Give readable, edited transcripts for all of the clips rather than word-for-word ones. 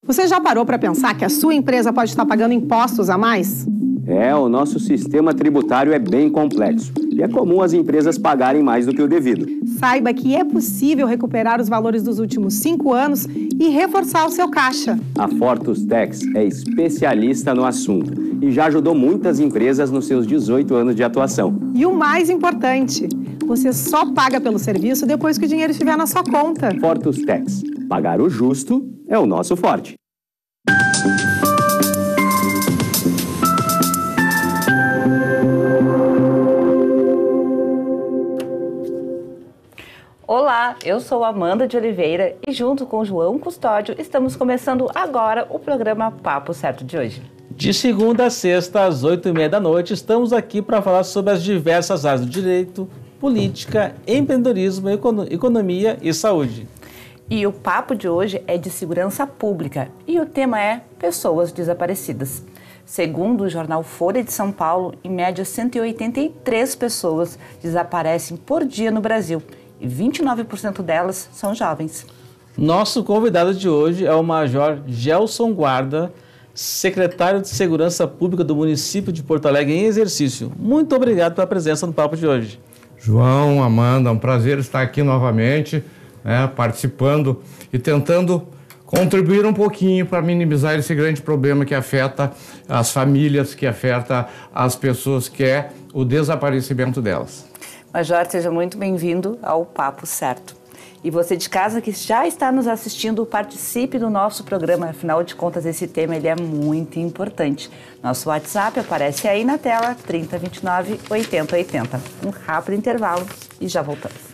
Você já parou para pensar que a sua empresa pode estar pagando impostos a mais? O nosso sistema tributário é bem complexo e é comum as empresas pagarem mais do que o devido. Saiba que é possível recuperar os valores dos últimos 5 anos e reforçar o seu caixa. A Fortus Tax é especialista no assunto e já ajudou muitas empresas nos seus 18 anos de atuação. E o mais importante, você só paga pelo serviço depois que o dinheiro estiver na sua conta. Fortus Tax. Pagar o justo é o nosso forte. Olá, eu sou Amanda de Oliveira e junto com João Custódio estamos começando agora o programa Papo Certo de hoje. De segunda a sexta, às 8h30 da noite, estamos aqui para falar sobre as diversas áreas do direito, política, empreendedorismo, economia e saúde. E o papo de hoje é de segurança pública e o tema é pessoas desaparecidas. Segundo o jornal Folha de São Paulo, em média 183 pessoas desaparecem por dia no Brasil e 29% delas são jovens. Nosso convidado de hoje é o Major Gelson Guarda, secretário de Segurança Pública do município de Porto Alegre em exercício. Muito obrigado pela presença no papo de hoje. João, Amanda, é um prazer estar aqui novamente, participando e tentando contribuir um pouquinho para minimizar esse grande problema que afeta as famílias, que afeta as pessoas, que é o desaparecimento delas. Major, seja muito bem-vindo ao Papo Certo. E você de casa que já está nos assistindo, participe do nosso programa. Afinal de contas, esse tema ele é muito importante. Nosso WhatsApp aparece aí na tela, 3029 8080. Um rápido intervalo e já voltamos.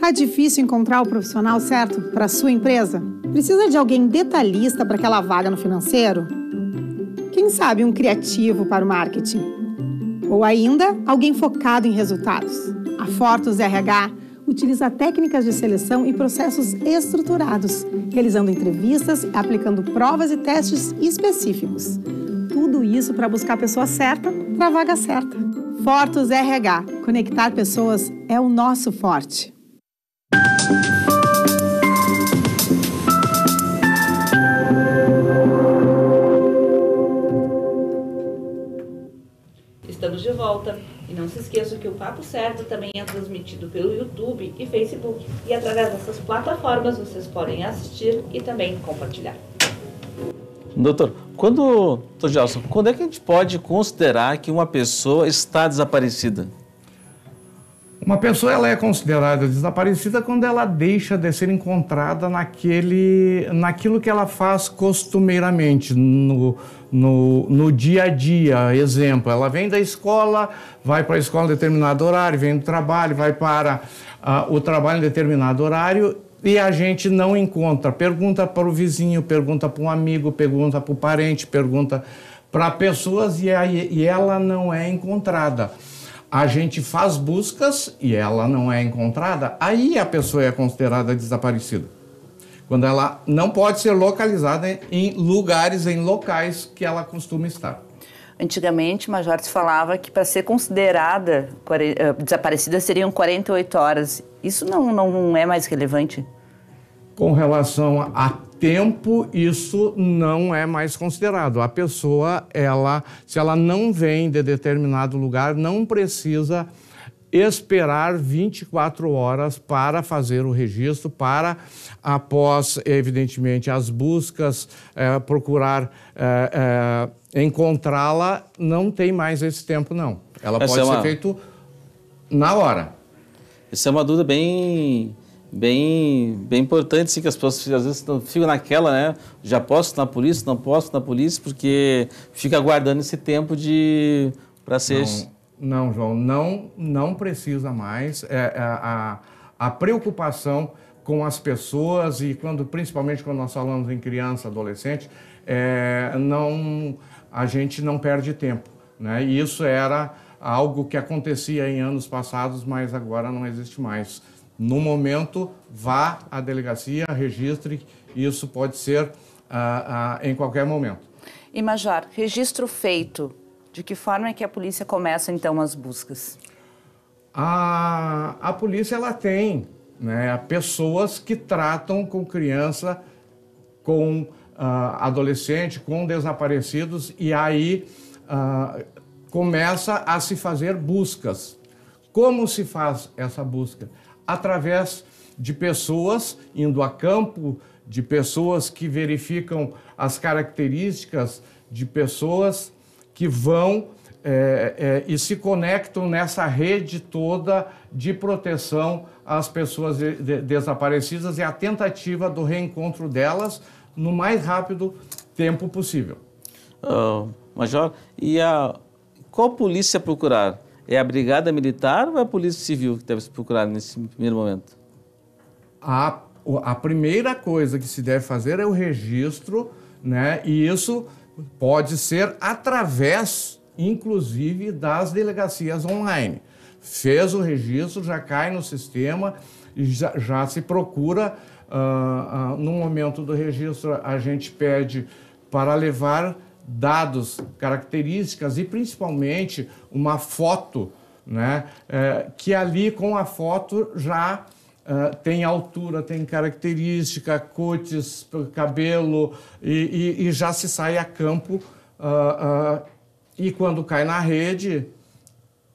Tá difícil encontrar o profissional certo para a sua empresa? Precisa de alguém detalhista para aquela vaga no financeiro? Quem sabe um criativo para o marketing? Ou ainda, alguém focado em resultados? A Fortus RH utiliza técnicas de seleção e processos estruturados, realizando entrevistas, aplicando provas e testes específicos. Tudo isso para buscar a pessoa certa para a vaga certa. Fortus RH. Conectar pessoas é o nosso forte. Estamos de volta e não se esqueça que o Papo Certo também é transmitido pelo YouTube e Facebook e através dessas plataformas vocês podem assistir e também compartilhar. Doutor Gelson, quando é que a gente pode considerar que uma pessoa está desaparecida? Uma pessoa ela é considerada desaparecida quando ela deixa de ser encontrada naquilo que ela faz costumeiramente, no dia a dia. Exemplo, ela vem da escola, vai para a escola em determinado horário, vem do trabalho, vai para o trabalho em determinado horário e a gente não encontra. Pergunta para o vizinho, pergunta para um amigo, pergunta para o parente, pergunta para pessoas e ela não é encontrada. A gente faz buscas e ela não é encontrada, aí a pessoa é considerada desaparecida. Quando ela não pode ser localizada em locais que ela costuma estar. Antigamente, Major, se falava que para ser considerada desaparecida seriam 48 horas. Isso não é mais relevante? Com relação a tempo, isso não é mais considerado. A pessoa, se ela não vem de determinado lugar, não precisa esperar 24 horas para fazer o registro, para, após, evidentemente, as buscas, procurar encontrá-la, não tem mais esse tempo, não. Ela pode ser feito na hora. Isso é uma dúvida bem importante, sim, que as pessoas às vezes ficam naquela, né? Já posso ir na polícia, não posso ir na polícia, porque fica aguardando esse tempo para ser... Não, João, não precisa mais. A preocupação com as pessoas e principalmente quando nós falamos em criança, adolescente, a gente não perde tempo, né? E isso era algo que acontecia em anos passados, mas agora não existe mais. No momento, vá à delegacia, registre, isso pode ser em qualquer momento. E, Major, registro feito De que forma é que a polícia começa, então, as buscas? A polícia, ela tem, né, pessoas que tratam com criança, com adolescente, com desaparecidos, e aí começa a se fazer buscas. Como se faz essa busca? Através de pessoas indo a campo, de pessoas que verificam as características, de pessoas que vão e se conectam nessa rede toda de proteção às pessoas desaparecidas e a tentativa do reencontro delas no mais rápido tempo possível. Major, qual polícia procurar? É a Brigada Militar ou é a Polícia Civil que deve se procurar nesse primeiro momento? A primeira coisa que se deve fazer é o registro, né? E isso pode ser através, inclusive, das delegacias online. Fez o registro, já cai no sistema e já se procura. No momento do registro, a gente pede para levar dados, características e principalmente uma foto, né? Que ali com a foto já tem altura, tem característica, cutis, cabelo e já se sai a campo e quando cai na rede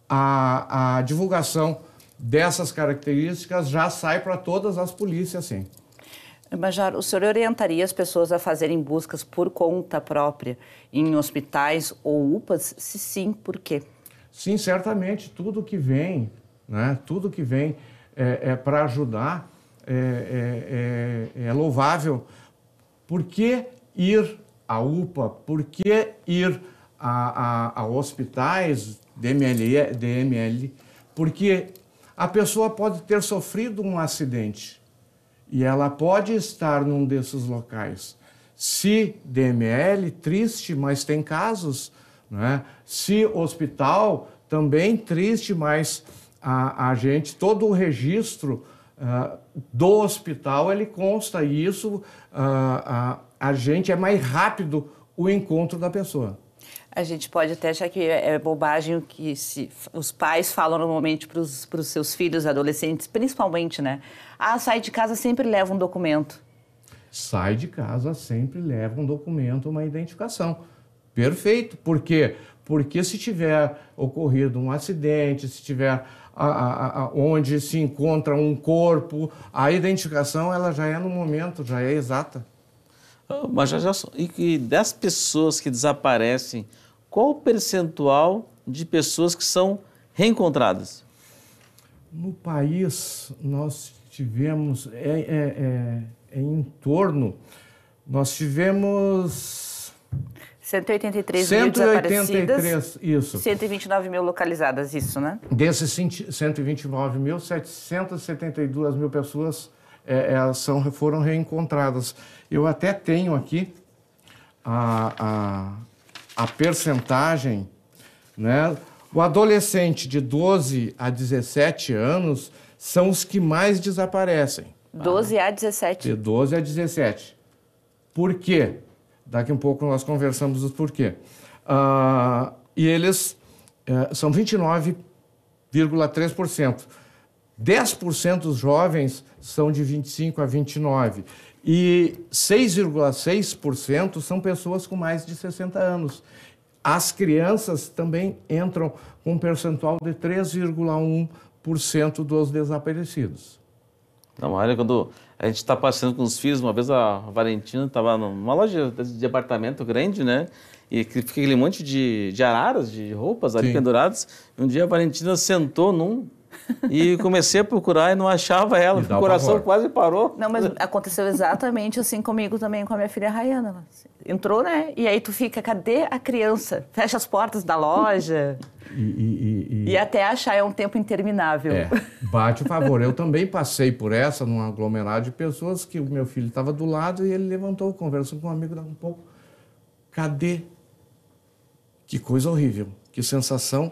a divulgação dessas características já sai para todas as polícias, sim. Major, o senhor orientaria as pessoas a fazerem buscas por conta própria em hospitais ou UPAs? Se sim, por quê? Sim, certamente, tudo que vem, né, tudo que vem para ajudar é louvável. Por que ir à UPA? Por que ir a hospitais, DML? Porque a pessoa pode ter sofrido um acidente e ela pode estar num desses locais. Se DML, triste, mas tem casos, né? Se hospital, também triste, mas a gente, todo o registro do hospital, ele consta, e isso a gente é mais rápido o encontro da pessoa. A gente pode até achar que é bobagem o que os pais falam normalmente para os seus filhos, adolescentes, principalmente, né? Sai de casa, sempre leva um documento. Sai de casa, sempre leva um documento, uma identificação. Perfeito. Por quê? Porque se tiver ocorrido um acidente, se tiver onde se encontra um corpo, a identificação ela já é no momento, já é exata. Mas e das pessoas que desaparecem, qual o percentual de pessoas que são reencontradas? No país, nós tivemos, em torno, nós tivemos 183 mil desaparecidas, isso. 129 mil localizadas, isso, né? Desses 129 mil, 772 mil pessoas foram reencontradas. Eu até tenho aqui a percentagem, né? O adolescente de 12 a 17 anos são os que mais desaparecem. 12 a 17? De 12 a 17. Por quê? Daqui um pouco nós conversamos o porquê. E eles são 29,3%. 10% dos jovens são de 25 a 29. E 6,6% são pessoas com mais de 60 anos. As crianças também entram com um percentual de 3,1% dos desaparecidos. Não, olha, quando a gente está passeando com os filhos, uma vez a Valentina estava numa loja de apartamento grande, né? E fica aquele monte de araras, de roupas ali penduradas. Um dia a Valentina sentou num e comecei a procurar e não achava ela. O coração quase parou. Não, mas aconteceu exatamente assim comigo também, com a minha filha Rayana. Entrou, né? E aí tu fica, cadê a criança? Fecha as portas da loja. E até achar é um tempo interminável. Bate o favor. Eu também passei por essa, num aglomerado de pessoas que o meu filho estava do lado e ele levantou, conversou com um amigo um pouco. Cadê? Que coisa horrível. Que sensação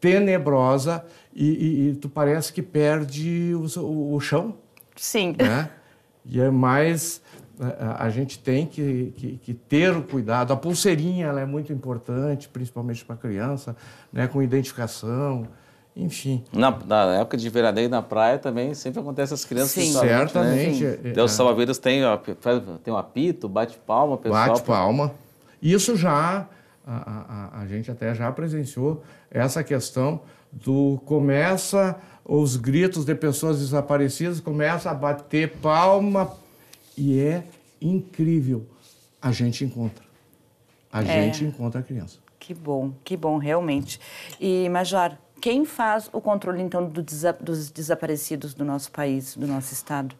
tenebrosa e tu parece que perde o chão. Sim. Né? E é mais... a gente tem que ter o cuidado. A pulseirinha ela é muito importante, principalmente para a criança, né, com identificação, enfim. Na época de veraneio na praia também sempre acontece as crianças. Sim. Certamente. Né? Os salva-vidas tem um apito, bate-palma, pessoal. Bate-palma. Isso já, a gente até já presenciou essa questão do começa os gritos de pessoas desaparecidas, começa a bater palma e é incrível. A gente encontra. A gente encontra a criança. Que bom, realmente. E, Major, quem faz o controle, então, dos desaparecidos do nosso país, do nosso estado?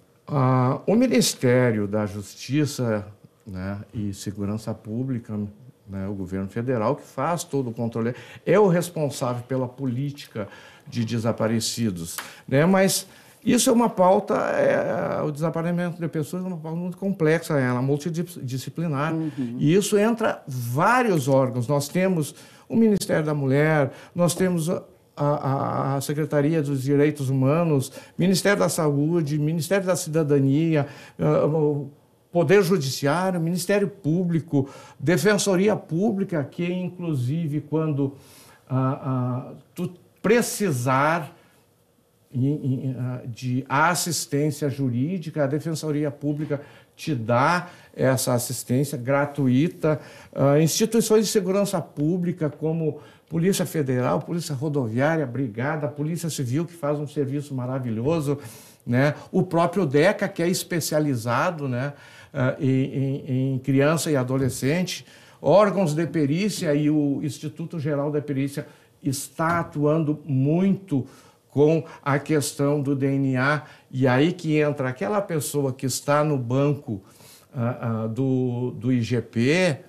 O Ministério da Justiça, né, e Segurança Pública, né, o governo federal, que faz todo o controle, é o responsável pela política de desaparecidos, né? Mas isso é uma pauta, o desaparecimento de pessoas é uma pauta muito complexa, ela é multidisciplinar. E isso entra vários órgãos. Nós temos o Ministério da Mulher, nós temos a Secretaria dos Direitos Humanos, Ministério da Saúde, Ministério da Cidadania, o Poder Judiciário, Ministério Público, Defensoria Pública, que inclusive quando tu precisar de assistência jurídica, a Defensoria Pública te dá essa assistência gratuita. Instituições de segurança pública como Polícia Federal, Polícia Rodoviária, Brigada, Polícia Civil, que faz um serviço maravilhoso, né? O próprio DECA, que é especializado, né, em criança e adolescente, órgãos de perícia, e o Instituto Geral da Perícia está atuando muito com a questão do DNA, e aí que entra aquela pessoa que está no banco do IGP.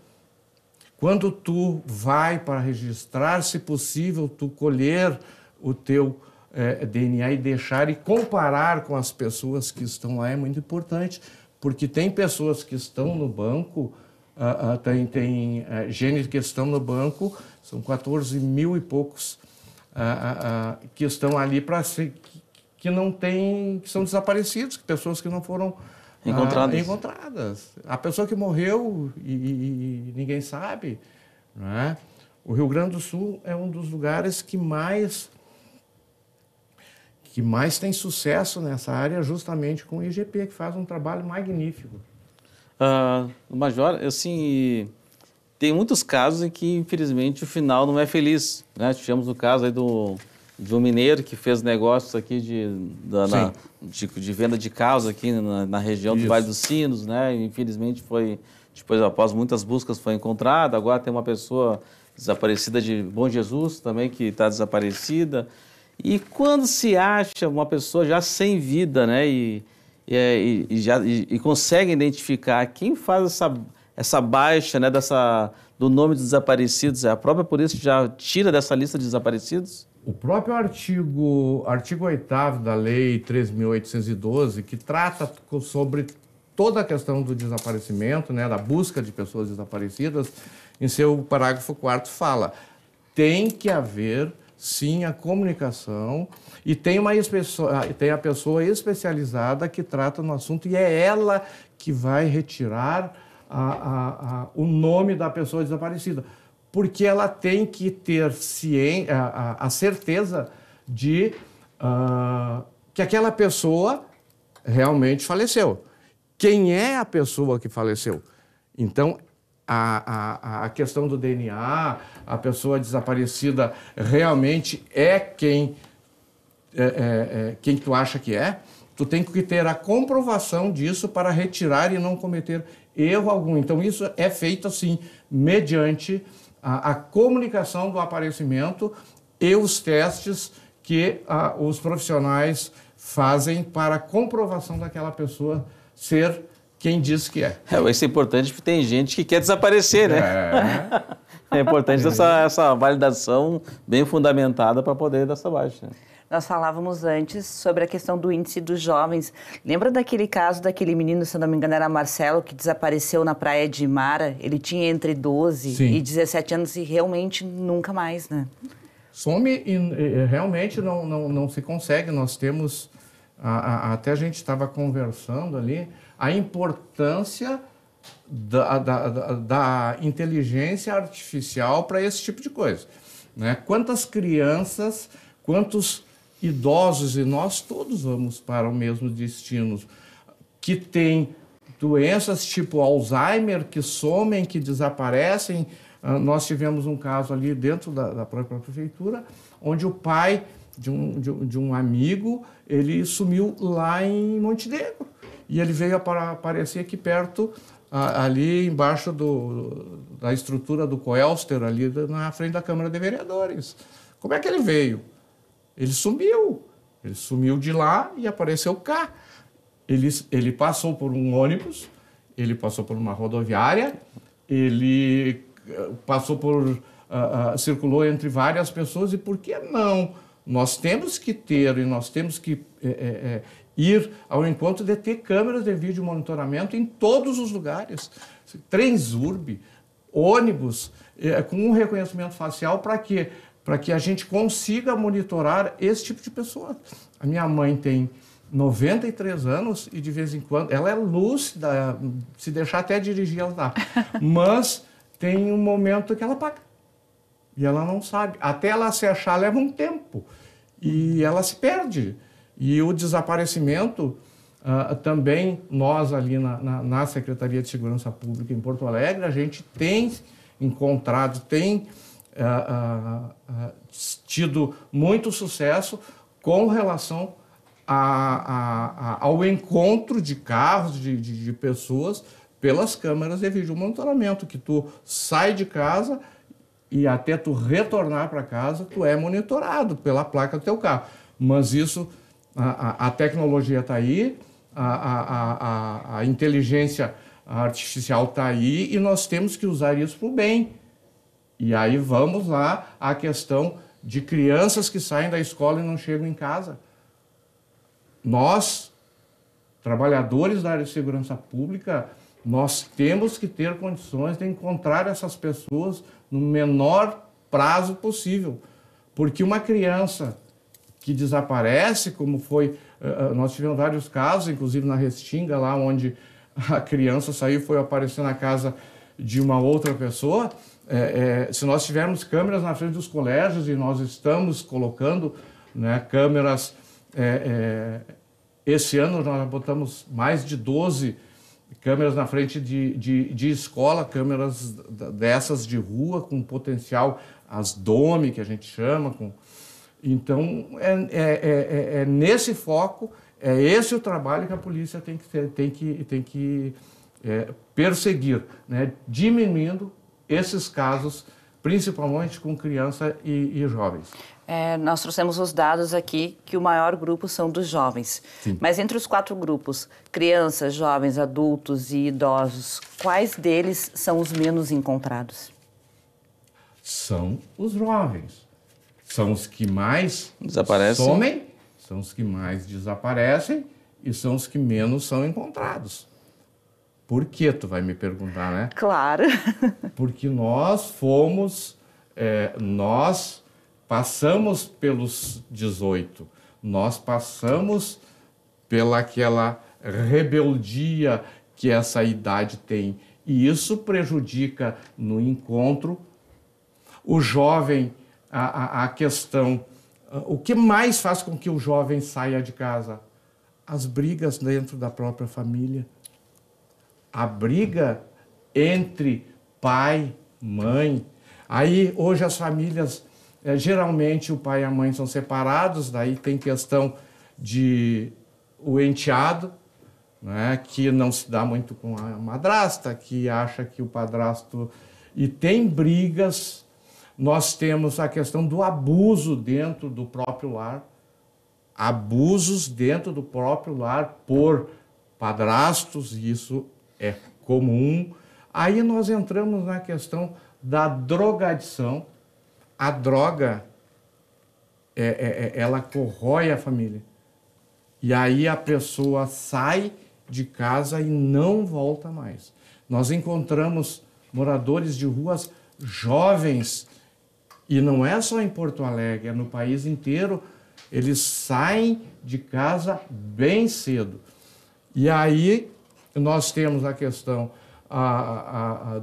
Quando tu vai para registrar, se possível, tu colher o teu DNA e deixar e comparar com as pessoas que estão lá é muito importante, porque tem pessoas que estão no banco, tem genes que estão no banco, são 14 mil e poucos que estão ali para ser, que não tem, que são desaparecidos, pessoas que não foram encontradas. A pessoa que morreu e ninguém sabe, não é? O Rio Grande do Sul é um dos lugares que mais tem sucesso nessa área, justamente com o IGP, que faz um trabalho magnífico. Major, assim, tem muitos casos em que, infelizmente, o final não é feliz, né? Tivemos o caso aí de um mineiro que fez negócios aqui de venda de carros aqui na região do Vale dos Sinos, né? E, infelizmente, depois, após muitas buscas, foi encontrado. Agora tem uma pessoa desaparecida de Bom Jesus também, que está desaparecida. E quando se acha uma pessoa já sem vida, né? E consegue identificar quem faz essa baixa, né, do nome dos desaparecidos, a própria polícia já tira dessa lista de desaparecidos? O próprio artigo 8º da Lei 3.812, que trata sobre toda a questão do desaparecimento, né, da busca de pessoas desaparecidas, em seu parágrafo 4º fala: tem que haver, sim, a comunicação, e tem a pessoa especializada que trata no assunto, e é ela que vai retirar o nome da pessoa desaparecida, porque ela tem que ter a certeza de que aquela pessoa realmente faleceu. Quem é a pessoa que faleceu? Então, a questão do DNA, a pessoa desaparecida realmente é quem tu acha que é. Tu tem que ter a comprovação disso para retirar e não cometer erro algum. Então, isso é feito, assim, mediante a comunicação do aparecimento e os testes que os profissionais fazem para a comprovação daquela pessoa ser quem diz que é. Isso é importante porque tem gente que quer desaparecer, né? É importante essa validação bem fundamentada para poder dar essa baixa. Nós falávamos antes sobre a questão do índice dos jovens. Lembra daquele caso daquele menino, se não me engano era Marcelo, que desapareceu na praia de Mara? Ele tinha entre 12 e 17 anos e realmente nunca mais, né? Some e realmente não se consegue. Nós temos até a gente estava conversando ali, a importância da inteligência artificial para esse tipo de coisa, né? Quantas crianças, quantos idosos, e nós todos vamos para o mesmo destino, que têm doenças tipo Alzheimer, que somem, que desaparecem. Nós tivemos um caso ali dentro da própria prefeitura, onde o pai de um amigo, ele sumiu lá em Montenegro. E ele veio aparecer aqui perto, ali embaixo da estrutura do Coelster, ali na frente da Câmara de Vereadores. Como é que ele veio? Ele sumiu de lá e apareceu cá. Ele passou por um ônibus, ele passou por uma rodoviária, ele passou circulou entre várias pessoas, e por que não? Nós temos que ter, e nós temos que ir ao encontro de ter câmeras de vídeo monitoramento em todos os lugares. Trens urbe, ônibus, com um reconhecimento facial, para quê? Para que a gente consiga monitorar esse tipo de pessoa. A minha mãe tem 93 anos e de vez em quando, ela é lúcida, se deixar até dirigir ela dá, mas tem um momento que ela apaga e ela não sabe. Até ela se achar leva um tempo e ela se perde. E o desaparecimento, também nós ali na Secretaria de Segurança Pública em Porto Alegre, a gente tem encontrado, tem tido muito sucesso com relação ao encontro de carros, de pessoas, pelas câmeras de vídeo monitoramento, que tu sai de casa e até tu retornar para casa, tu é monitorado pela placa do teu carro. Mas isso, a tecnologia está aí, a inteligência artificial está aí, e nós temos que usar isso para o bem. E aí vamos lá à questão de crianças que saem da escola e não chegam em casa. Nós, trabalhadores da área de segurança pública, nós temos que ter condições de encontrar essas pessoas no menor prazo possível. Porque uma criança que desaparece, como foi... Nós tivemos vários casos, inclusive na Restinga, lá onde a criança saiu e foi aparecer na casa de uma outra pessoa. Se nós tivermos câmeras na frente dos colégios, e nós estamos colocando, né, câmeras... esse ano nós botamos mais de 12 câmeras na frente de escola, câmeras dessas de rua, com potencial, as DOME, que a gente chama. Então, nesse foco, é esse o trabalho que a polícia tem que perseguir, né? Diminuindo esses casos, principalmente com criança e jovens. Nós trouxemos os dados aqui que o maior grupo são dos jovens. Sim. Mas entre os 4 grupos, crianças, jovens, adultos e idosos, quais deles são os menos encontrados? São os jovens. São os que mais Desaparecem. são os que mais desaparecem e são os que menos são encontrados. Por que, tu vai me perguntar, né? Claro. Porque nós passamos pelos 18, nós passamos pelaquela rebeldia que essa idade tem, e isso prejudica no encontro. O jovem, a questão, o que mais faz com que o jovem saia de casa? As brigas dentro da própria família. A briga entre pai, mãe. Aí, hoje, as famílias, geralmente, o pai e a mãe são separados, daí tem questão de o enteado, né, que não se dá muito com a madrasta, que acha que o padrasto... E tem brigas. Nós temos a questão do abuso dentro do próprio lar. Abusos dentro do próprio lar por padrastos, isso é comum. Aí nós entramos na questão da drogadição. A droga, ela corrói a família. E aí a pessoa sai de casa e não volta mais. Nós encontramos moradores de ruas jovens, e não é só em Porto Alegre, é no país inteiro, Eles saem de casa bem cedo. E aí nós temos a questão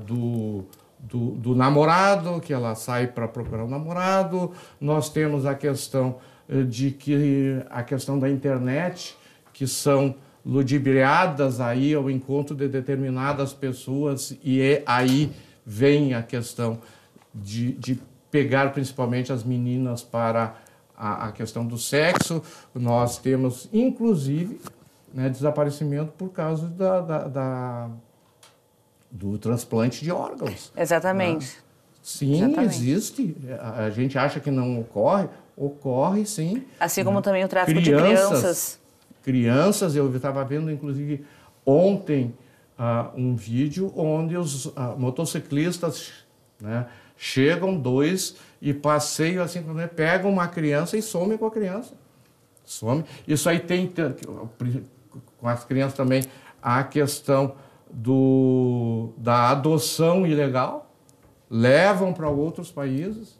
do namorado, que ela sai para procurar um namorado. Nós temos a questão da internet, que são ludibriadas aí ao encontro de determinadas pessoas, e aí vem a questão de pegar principalmente as meninas para a questão do sexo. Nós temos, inclusive, né, desaparecimento por causa do transplante de órgãos. Exatamente. Né? Sim, exatamente. Existe. A gente acha que não ocorre. Ocorre, sim. Assim como também o tráfico de crianças. Crianças, eu estava vendo, inclusive, ontem, um vídeo onde os motociclistas, né, chegam 2 e passeiam assim, pegam uma criança e somem com a criança. Some. Isso aí tem, com as crianças também, a questão da adoção ilegal, levam para outros países,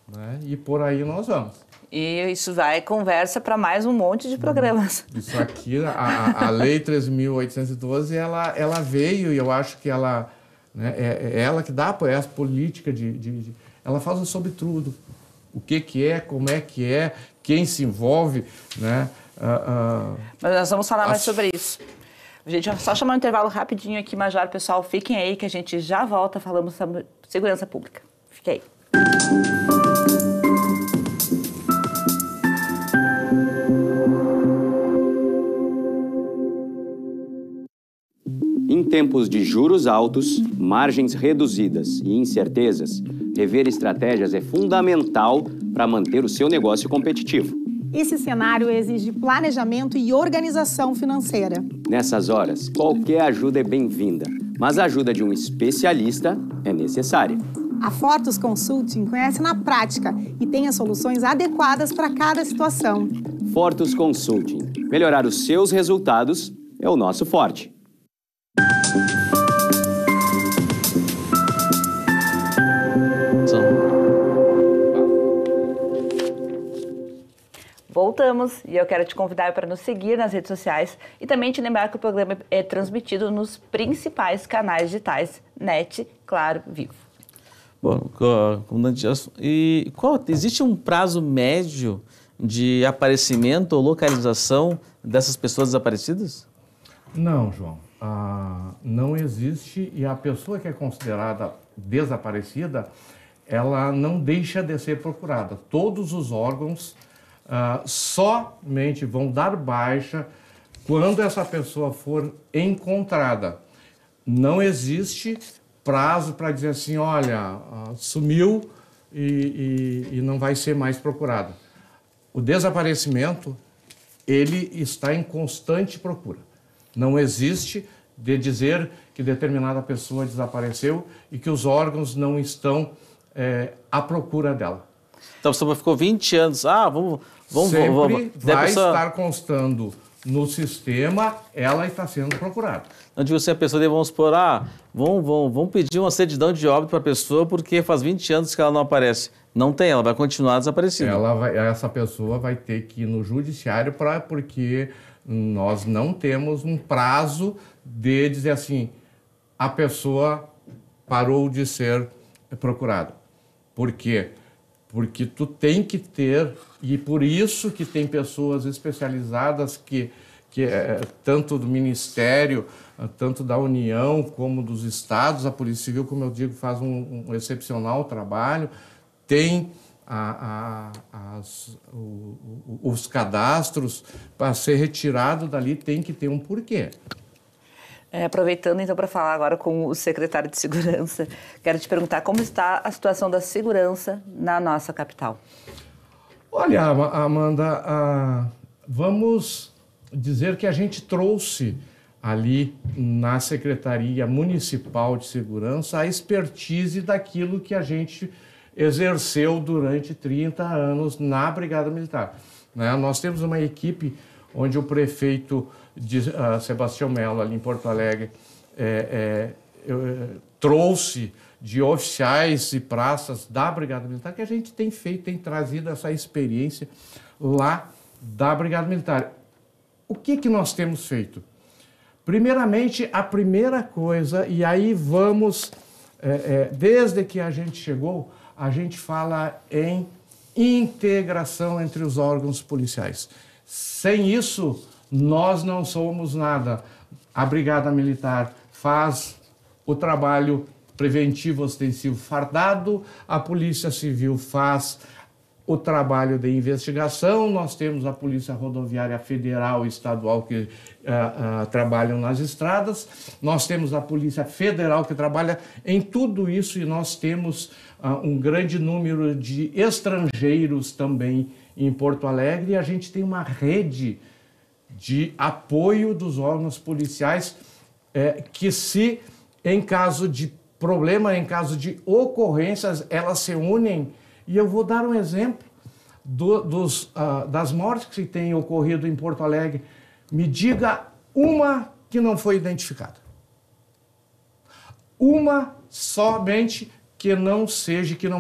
né, e por aí nós vamos. E isso vai conversa para mais um monte de programas. Isso aqui, a Lei 13.812, ela veio, e eu acho que ela, né, é ela que dá apoio, essa política ela fala sobre tudo. O que é, como é que é, quem se envolve, né? Mas nós vamos falar mais sobre isso. Gente, só chamar um intervalo rapidinho aqui, Major. Pessoal, fiquem aí que a gente já volta falando sobre segurança pública. Fiquem aí. Em tempos de juros altos, margens reduzidas e incertezas, rever estratégias é fundamental para manter o seu negócio competitivo. Esse cenário exige planejamento e organização financeira. Nessas horas, qualquer ajuda é bem-vinda, mas a ajuda de um especialista é necessária. A Fortus Consulting conhece na prática e tem as soluções adequadas para cada situação. Fortus Consulting. Melhorar os seus resultados é o nosso forte. Voltamos e eu quero te convidar para nos seguir nas redes sociais e também te lembrar que o programa é transmitido nos principais canais digitais, NET, Claro, Vivo. Bom, existe um prazo médio de aparecimento ou localização dessas pessoas desaparecidas? Não, João. Não existe, e a pessoa que é considerada desaparecida, ela não deixa de ser procurada. Todos os órgãos somente vão dar baixa quando essa pessoa for encontrada. Não existe prazo para dizer assim, olha, sumiu e não vai ser mais procurada. O desaparecimento, ele está em constante procura. Não existe de dizer que determinada pessoa desapareceu e que os órgãos não estão à procura dela. Então, a pessoa ficou 20 anos, Sempre vai estar constando no sistema, ela está sendo procurada. Não digo assim, a pessoa, vamos supor, vamos pedir uma certidão de óbito para a pessoa porque faz 20 anos que ela não aparece. Não tem, ela vai continuar desaparecida. Essa pessoa vai ter que ir no judiciário porque nós não temos um prazo de dizer assim, a pessoa parou de ser procurada. Por quê? Porque tu tem que ter, e por isso que tem pessoas especializadas que tanto do Ministério, tanto da União como dos Estados, a Polícia Civil, como eu digo, faz um excepcional trabalho, tem os cadastros para ser retirado dali, tem que ter um porquê. Aproveitando então para falar agora com o secretário de Segurança, quero te perguntar como está a situação da segurança na nossa capital. Olha, Amanda, vamos dizer que a gente trouxe ali na Secretaria Municipal de Segurança a expertise daquilo que a gente exerceu durante 30 anos na Brigada Militar. Nós temos uma equipe onde o prefeito Sebastião Mello, ali em Porto Alegre, trouxe de oficiais e praças da Brigada Militar, que a gente tem feito, tem trazido essa experiência lá da Brigada Militar. O que nós temos feito? Primeiramente, a primeira coisa, e aí vamos, desde que a gente chegou, a gente fala em integração entre os órgãos policiais. Sem isso, nós não somos nada. A Brigada Militar faz o trabalho preventivo ostensivo fardado, a Polícia Civil faz o trabalho de investigação, nós temos a Polícia Rodoviária Federal e Estadual que trabalham nas estradas, nós temos a Polícia Federal que trabalha em tudo isso e nós temos um grande número de estrangeiros também em Porto Alegre e a gente tem uma rede de apoio dos órgãos policiais que se, em caso de problema, em caso de ocorrências, elas se unem. E eu vou dar um exemplo das mortes que têm ocorrido em Porto Alegre. Me diga uma que não foi identificada. Uma somente que não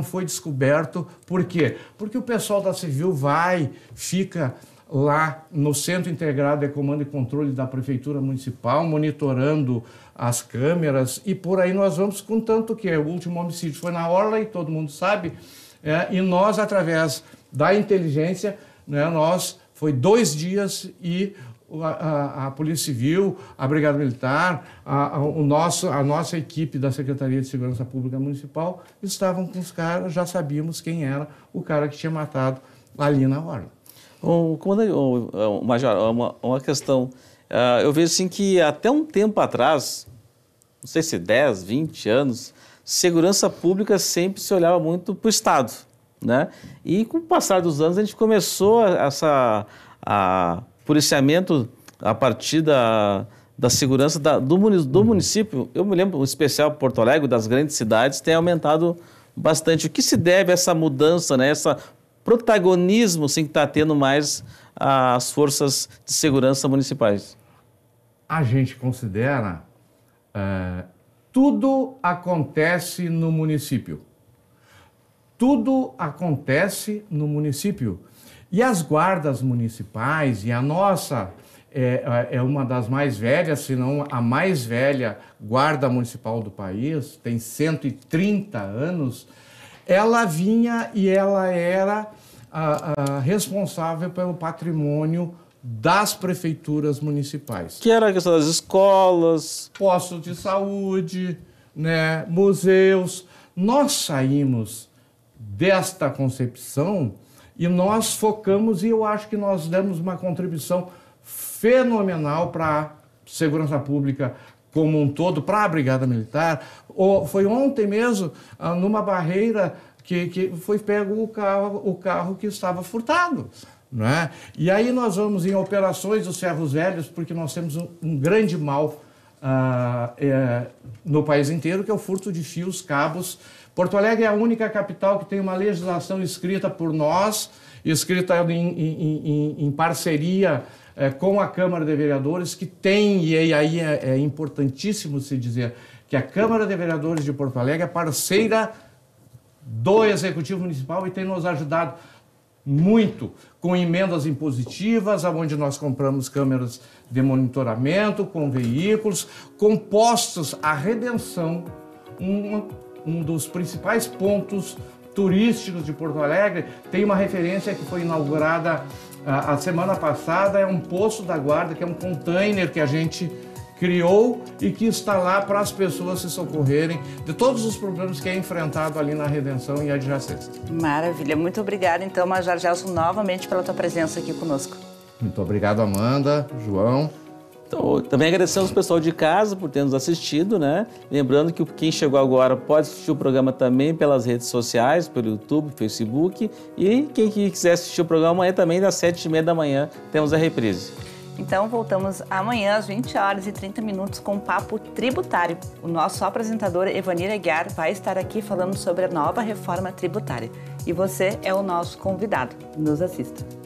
foi descoberto. Por quê? Porque o pessoal da Civil fica lá no Centro Integrado de Comando e Controle da Prefeitura Municipal, monitorando as câmeras, e por aí nós vamos, contanto que o último homicídio foi na Orla, e todo mundo sabe, e nós, através da inteligência, foi 2 dias e a Polícia Civil, a Brigada Militar, a nossa equipe da Secretaria de Segurança Pública Municipal estavam com os caras, já sabíamos quem era o cara que tinha matado ali na Orla. Major, uma questão. Eu vejo assim que até um tempo atrás, não sei se 10, 20 anos, segurança pública sempre se olhava muito para o Estado, né? E com o passar dos anos a gente começou policiamento a partir da segurança do município. Eu me lembro, em especial Porto Alegre, das grandes cidades, tem aumentado bastante. O que se deve a essa mudança, né? Essa protagonismo sim, que está tendo mais as forças de segurança municipais? A gente considera tudo acontece no município. Tudo acontece no município. E as guardas municipais, e a nossa é uma das mais velhas, se não a mais velha guarda municipal do país, tem 130 anos, ela vinha e ela era responsável pelo patrimônio das prefeituras municipais. Que era a questão das escolas, postos de saúde, né, museus. Nós saímos desta concepção e nós focamos, e eu acho que nós demos uma contribuição fenomenal para a segurança pública como um todo, para a Brigada Militar. Foi ontem mesmo, numa barreira, que foi pego o carro que estava furtado. Né? E aí nós vamos em operações dos ferros velhos, porque nós temos um grande mal no país inteiro, que é o furto de fios, cabos. Porto Alegre é a única capital que tem uma legislação escrita por nós, escrita em parceria com a Câmara de Vereadores, que tem, e aí é importantíssimo se dizer, que a Câmara de Vereadores de Porto Alegre é parceira do Executivo Municipal e tem nos ajudado muito com emendas impositivas, onde nós compramos câmeras de monitoramento, com veículos, com postos. A Redenção, um dos principais pontos turísticos de Porto Alegre, tem uma referência que foi inaugurada a semana passada, é um posto da Guarda, que é um container que a gente criou e que está lá para as pessoas se socorrerem de todos os problemas que é enfrentado ali na Redenção e adjacência. Maravilha. Muito obrigada, então, Major Gelson, novamente pela tua presença aqui conosco. Muito obrigado, Amanda, João. Então, também agradecemos o pessoal de casa por ter nos assistido, né? Lembrando que quem chegou agora pode assistir o programa também pelas redes sociais, pelo YouTube, Facebook. E quem quiser assistir o programa amanhã também, das 7h30 da manhã, temos a reprise. Então, voltamos amanhã às 20h30 com o Papo Tributário. O nosso apresentador, Evanir Aguiar, vai estar aqui falando sobre a nova reforma tributária. E você é o nosso convidado. Nos assista.